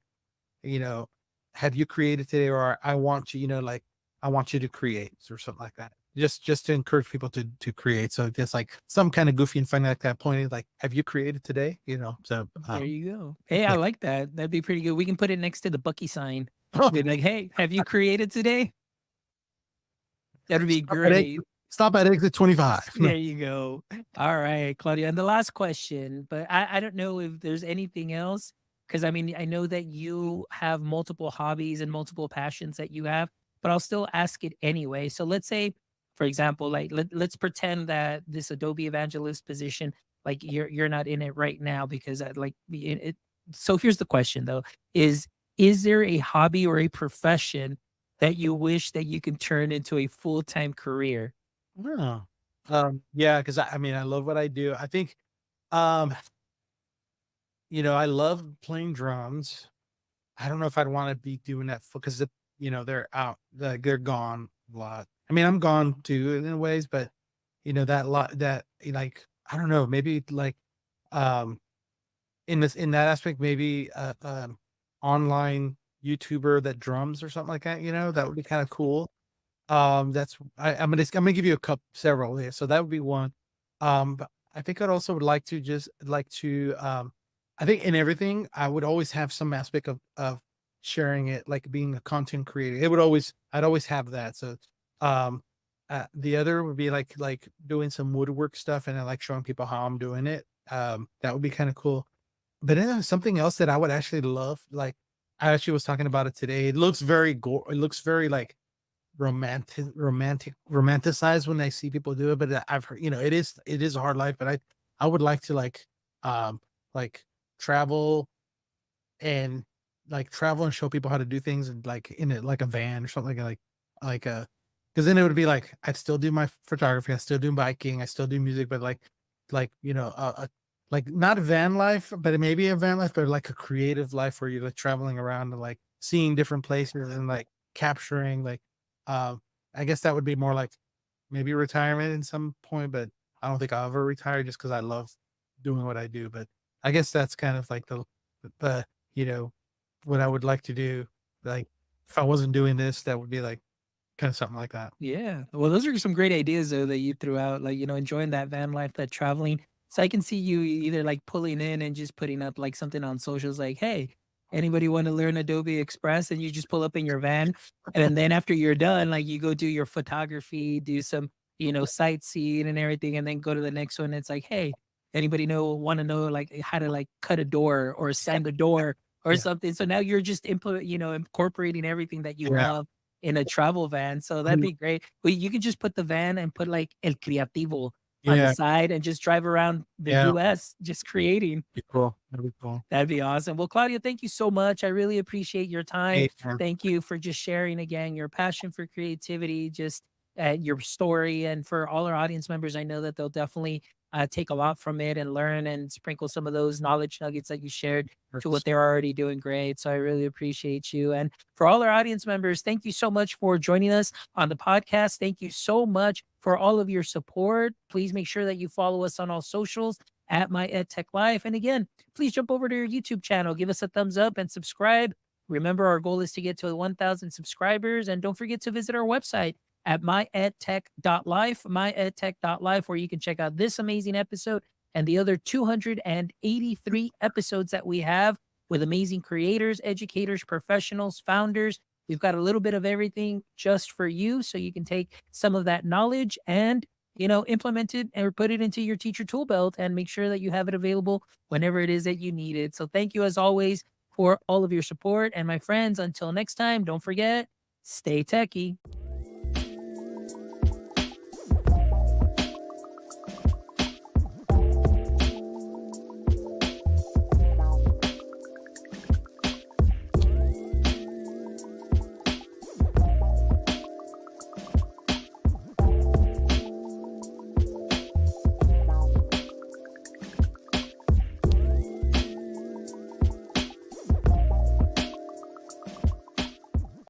you know, have you created today? Or I want you, like, I want you to create or something like that. Just to encourage people to create. So just like some kind of goofy and funny like that, pointing like, have you created today? So There you go. Hey, I yeah. like that. That'd be pretty good. We can put it next to the Bucky sign. Be like, hey, have you created today? That'd be Stop at, great. stop at exit 25. There you go. All right, Claudia. And the last question, but I don't know if there's anything else, because I mean, I know that you have multiple hobbies and multiple passions that you have, but I'll still ask it anyway. So let's say, for example, like let's pretend that this Adobe Evangelist position, like you're not in it right now because it. So here's the question though: is there a hobby or a profession that you wish that you can turn into a full-time career? Oh. Yeah, because I mean, I love what I do. I think, um, I love playing drums. I don't know if I'd want to be doing that because they're out, like they're gone a lot. I mean, I'm gone too in ways, but that lot that like, I don't know, maybe like, um, in that aspect, maybe online YouTuber that drums or something like that. That would be kind of cool. I'm gonna give you several here. So that would be one. But I think I'd also would like to just like to, I think in everything, I would always have some aspect of sharing it, like being a content creator. I'd always have that. So, um, the other would be like doing some woodwork stuff and I like showing people how I'm doing it. That would be kind of cool. But then there's something else that I would actually love. Like I actually was talking about it today. It looks very it looks very like romanticized when I see people do it. But I've heard, it is a hard life. But I would like to um like travel and travel and show people how to do things and like in it like a van or something like a because then it would be like I'd still do my photography, I still do biking, I still do music, but like not a van life, but it may be a van life, but like a creative life where you're like traveling around and like seeing different places and like capturing um I guess that would be more like maybe retirement in some point, but I don't think I'll ever retire just because I love doing what I do. But I guess that's kind of like the you know, what I would like to do. Like if I wasn't doing this, that would be like kind of something like that. Yeah. Well, those are some great ideas though that you threw out, like, enjoying that van life, that traveling. So I can see you either like pulling in and just putting up like something on socials like, hey, anybody want to learn Adobe Express? And you just pull up in your van. And then after you're done, like you go do your photography, do some, sightseeing and everything, and then go to the next one. It's like, hey, anybody want to know like how to like cut a door or sand a door or Yeah. something. So now you're just incorporating everything that you Yeah. love in a travel van, so that'd Mhm. be great. Well, you could just put the van and put, like, El Creativo on the Yeah. side and just drive around the Yeah. US just creating. Be cool. That'd be cool. That'd be awesome. Well, Claudia, thank you so much. I really appreciate your time. Hey, man. Thank you for just sharing again your passion for creativity, just your story. And for all our audience members, I know that they'll definitely take a lot from it and learn and sprinkle some of those knowledge nuggets that you shared to what they're already doing great. So I really appreciate you. And for all our audience members, thank you so much for joining us on the podcast. Thank you so much for all of your support. Please make sure that you follow us on all socials at My EdTech Life. And again, please jump over to your YouTube channel, give us a thumbs up and subscribe. Remember, our goal is to get to 1,000 subscribers. And don't forget to visit our website at myedtech.life, where you can check out this amazing episode and the other 283 episodes that we have with amazing creators, educators, professionals, founders. We've got a little bit of everything just for you so you can take some of that knowledge and implement it or put it into your teacher tool belt and make sure that you have it available whenever it is that you need it. So thank you as always for all of your support. And my friends, until next time, don't forget, stay techie.